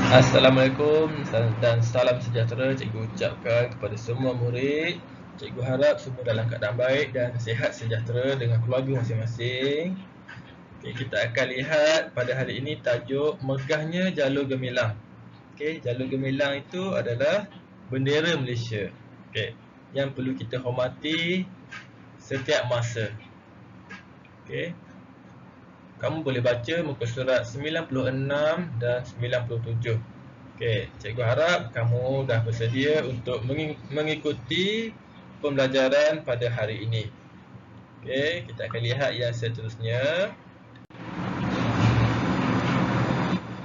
Assalamualaikum dan salam sejahtera cikgu ucapkan kepada semua murid. Cikgu harap semua dalam keadaan baik dan sihat sejahtera dengan keluarga masing-masing. Okay, kita akan lihat pada hari ini tajuk megahnya jalur gemilang. Okay, jalur gemilang itu adalah bendera Malaysia. Okay, yang perlu kita hormati setiap masa. Okay. Kamu boleh baca muka surat 96 dan 97. Okey, cikgu harap kamu dah bersedia untuk mengikuti pembelajaran pada hari ini. Okey, kita akan lihat yang seterusnya.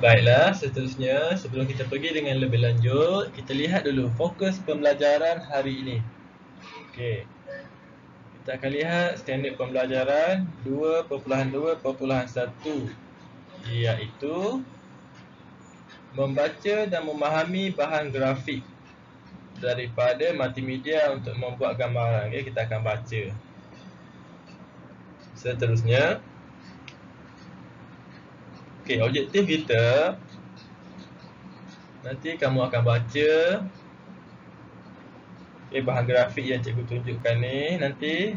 Baiklah, seterusnya sebelum kita pergi dengan lebih lanjut, kita lihat dulu fokus pembelajaran hari ini. Okey. Kita akan lihat standard pembelajaran 2.2.1 iaitu membaca dan memahami bahan grafik daripada multimedia untuk membuat gambaran. Okay, kita akan baca. Seterusnya, okay, objektif kita nanti kamu akan baca bahan grafik yang cikgu tunjukkan ni nanti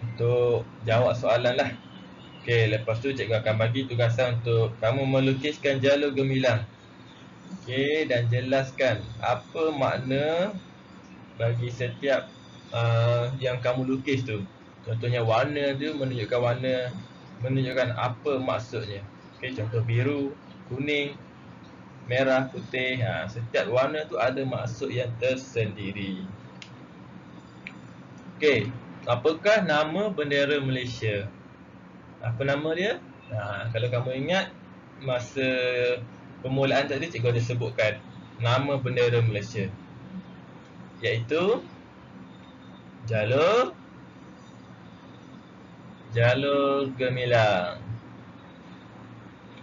untuk jawab soalan lah. Okay, lepas tu cikgu akan bagi tugasan untuk kamu melukiskan jalur gemilang. Okay, dan jelaskan apa makna bagi setiap yang kamu lukis tu. Contohnya warna tu menunjukkan apa maksudnya. Okay, contoh biru, kuning, merah, putih. Setiap warna tu ada maksud yang tersendiri. Okay, apakah nama bendera Malaysia? Apa nama dia? Kalau kamu ingat masa permulaan tadi cikgu ada sebutkan nama bendera Malaysia, iaitu jalur gemilang.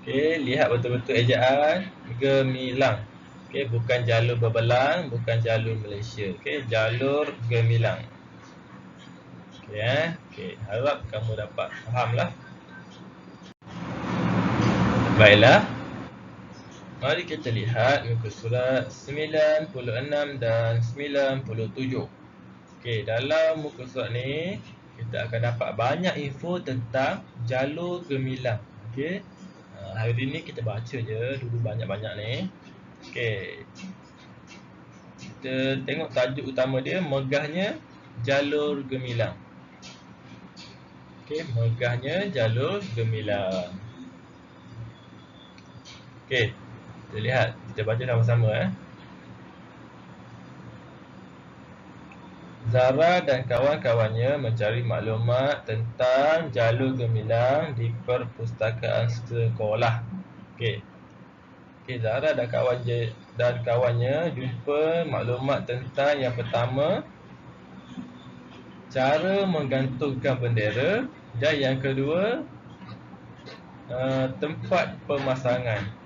Okey, lihat betul-betul ejaan gemilang. Okey, bukan jalur berbelang, bukan jalur Malaysia. Okey, jalur gemilang. Okey, okey, harap kamu dapat fahamlah. Baiklah. Mari kita lihat muka surat 96 dan 97. Okey, dalam muka surat ni kita akan dapat banyak info tentang jalur gemilang. Okey. Hari ini kita baca je dulu banyak-banyak ni. Okey. Kita tengok tajuk utama dia, megahnya jalur gemilang. Okey, megahnya jalur gemilang. Okey. Kita lihat, kita baca sama-sama Zara dan kawan-kawannya mencari maklumat tentang jalur gemilang di perpustakaan sekolah. Okey. Okey, Zara dan kawannya jumpa maklumat tentang yang pertama, cara menggantungkan bendera, dan yang kedua, tempat pemasangan.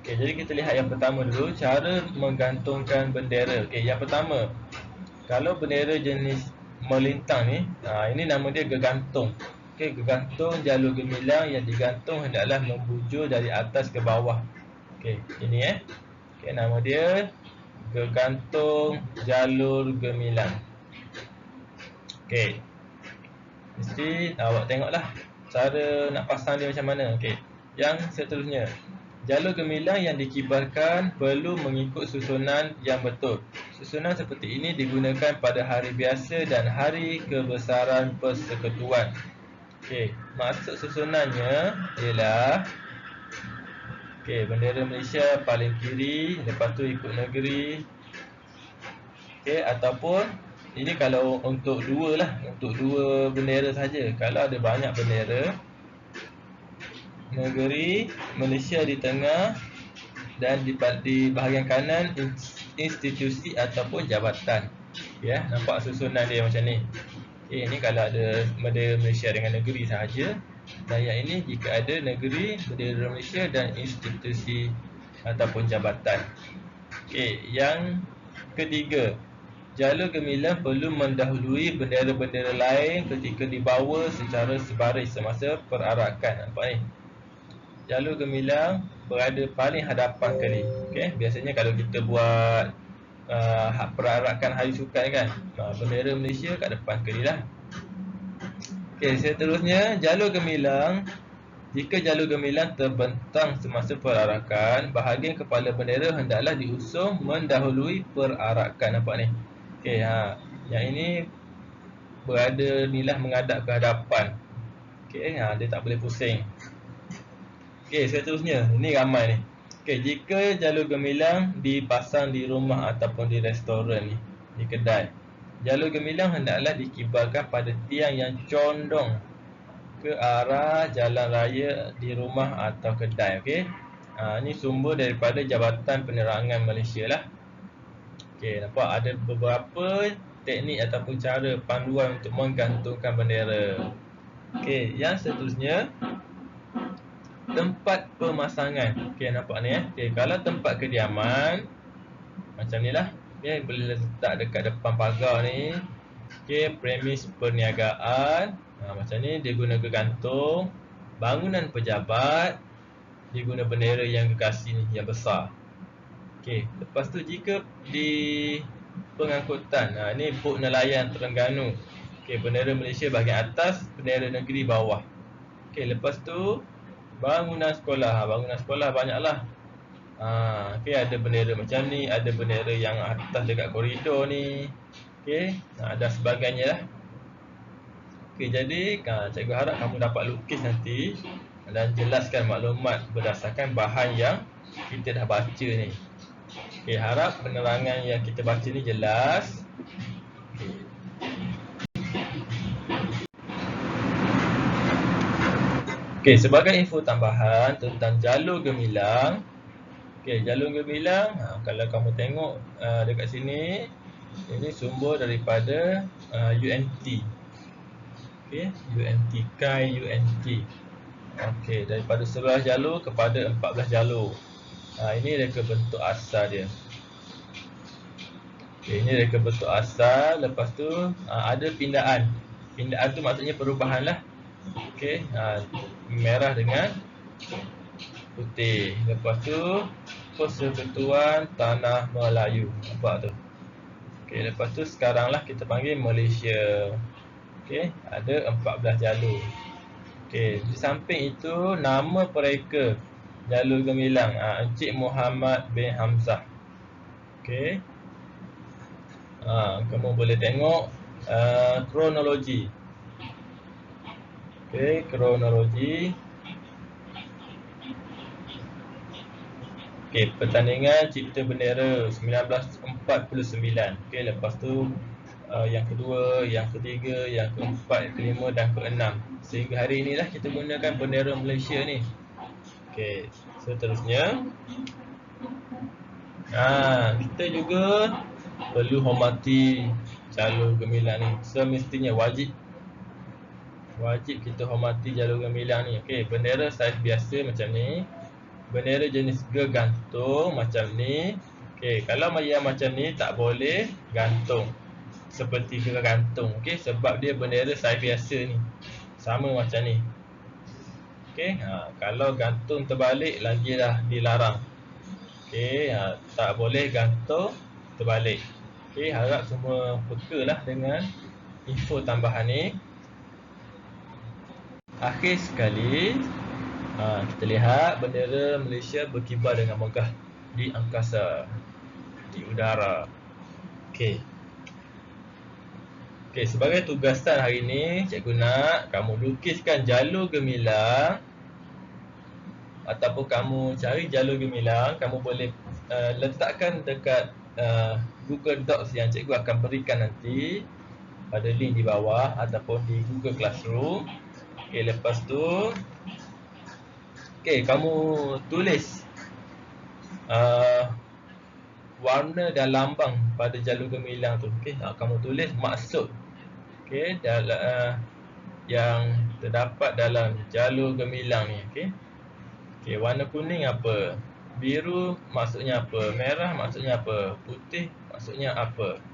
Okey, jadi kita lihat yang pertama dulu, cara menggantungkan bendera. Okey, yang pertama, kalau bendera jenis melintang ni, ini nama dia gegantung. Okey, gegantung jalur gemilang yang digantung hendaklah membujur dari atas ke bawah. Okey, ini Okey, nama dia gegantung jalur gemilang. Okey. Mesti awak tengoklah cara nak pasang dia macam mana. Okey. Yang seterusnya, jalur gemilang yang dikibarkan perlu mengikut susunan yang betul. Susunan seperti ini digunakan pada hari biasa dan hari kebesaran persekutuan. Okey, maksud susunannya ialah bendera Malaysia paling kiri, lepas tu ikut negeri. Okey, ataupun ini kalau untuk dua lah, untuk dua bendera saja. Kalau ada banyak bendera, negeri Malaysia di tengah dan di bahagian kanan institusi ataupun jabatan. Ya, nampak susunan dia macam ni. Okey, ini kalau ada bendera Malaysia dengan negeri sahaja. Dan yang ini jika ada negeri, bendera Malaysia dan institusi ataupun jabatan. Okey, yang ketiga, jalur gemilang perlu mendahului bendera-bendera lain ketika dibawa secara sebaris semasa perarakan. Nampak ni? jalur gemilang berada paling hadapan sekali. Okey, biasanya kalau kita buat perarakan hari sukan kan, bendera Malaysia kat depan sekali lah. Okey, seterusnya jalur gemilang. Jika jalur gemilang terbentang semasa perarakan, bahagian kepala bendera hendaklah diusung mendahului perarakan. Nampak ni? Okey, yang ini berada nilah menghadap ke hadapan. Okey, dia tak boleh pusing. Okey, seterusnya, ni ramai ni. Okey, jika jalur gemilang dipasang di rumah ataupun di restoran ni, di kedai, jalur gemilang hendaklah dikibarkan pada tiang yang condong ke arah jalan raya di rumah atau kedai. Okey, ini sumber daripada Jabatan Penerangan Malaysia lah. Okey, nampak ada beberapa teknik ataupun cara panduan untuk menggantungkan bendera. Okey, yang seterusnya, tempat pemasangan. Okey, nampak ni Okey, kalau tempat kediaman macam ni lah. Okey, boleh letak dekat depan pagar ni. Okey, premis perniagaan. Macam ni dia guna gegantung. Bangunan pejabat dia guna bendera yang gergasi ni, yang besar. Okey, lepas tu jika di pengangkutan, ni bot nelayan Terengganu. Okey, bendera Malaysia bahagian atas, bendera negeri bawah. Okey, lepas tu bangunan sekolah. Bangunan sekolah banyaklah. Okey, ada bendera macam ni, ada bendera yang atas dekat koridor ni. Okey, dan sebagainya lah. Okey, jadi cikgu harap kamu dapat lukis nanti dan jelaskan maklumat berdasarkan bahan yang kita dah baca ni. Okey, harap penerangan yang kita baca ni jelas. Okey, sebagai info tambahan tentang jalur gemilang. Okey, jalur gemilang, kalau kamu tengok dekat sini, ini sumber daripada UNT. Okey, UNT, KAI UNT. Okey, daripada 11 jalur kepada 14 jalur. Ini reka bentuk asal dia. Okey, ini reka bentuk asal. Lepas tu ada pindaan. Pindaan tu maksudnya perubahan lah. Okey, merah dengan putih. Lepas tu Persekutuan Tanah Melayu. Nampak tu? Okey, lepas tu sekarang lah kita panggil Malaysia. Okey, ada 14 jalur. Okey, di samping itu nama pereka jalur gemilang, Encik Muhammad bin Hamzah. Okey. Kamu boleh tengok kronologi. Okey, kronologi. Okey, pertandingan cipta bendera 1949. Okey, lepas tu yang kedua, yang ketiga, yang keempat, yang kelima dan keenam. Sehingga hari inilah kita gunakan bendera Malaysia ni. Okey, seterusnya kita juga perlu hormati jalur gemilang ni. Semestinya wajib kita hormati jalur gemilang ni. Okey, bendera saiz biasa macam ni. Bendera jenis gegantung macam ni. Okey, kalau yang macam ni tak boleh gantung seperti gegantung. Okey, sebab dia bendera saiz biasa ni. Sama macam ni. Okey, kalau gantung terbalik lagi dah dilarang. Okey, tak boleh gantung terbalik. Okey, harap semua peka lah dengan info tambahan ni. Akhir sekali, kita lihat bendera Malaysia berkibar dengan megah di angkasa, di udara. Okey. Okey, sebagai tugasan hari ini, cikgu nak kamu lukiskan jalur gemilang ataupun kamu cari jalur gemilang. Kamu boleh letakkan dekat Google Docs yang cikgu akan berikan nanti pada link di bawah ataupun di Google Classroom. Okey, lepas tu kamu tulis warna dan lambang pada jalur gemilang tu. Okey, kamu tulis maksud yang terdapat dalam jalur gemilang ni. Okey, warna kuning apa? Biru maksudnya apa? Merah maksudnya apa? Putih maksudnya apa?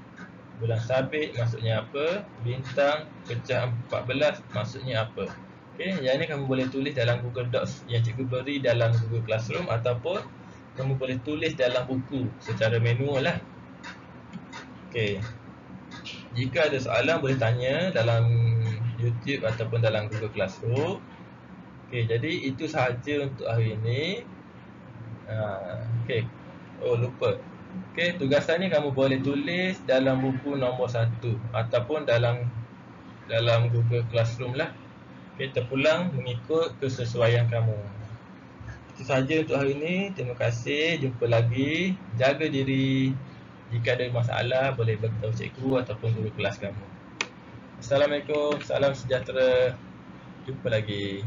Bulan sabit maksudnya apa? Bintang pecah 14 maksudnya apa? Okey, yang ni kamu boleh tulis dalam Google Docs yang cikgu beri dalam Google Classroom, ataupun kamu boleh tulis dalam buku secara manual lah. Okey. Jika ada soalan boleh tanya dalam YouTube ataupun dalam Google Classroom. Okey, jadi itu sahaja untuk hari ini. Okey. Oh, lupa. Okey, tugasan ni kamu boleh tulis dalam buku nombor 1 ataupun dalam Google Classroom lah. Okey, terpulang mengikut kesesuaian kamu. Itu sahaja untuk hari ini. Terima kasih. Jumpa lagi. Jaga diri. Jika ada masalah boleh beritahu cikgu ataupun guru kelas kamu. Assalamualaikum. Salam sejahtera. Jumpa lagi.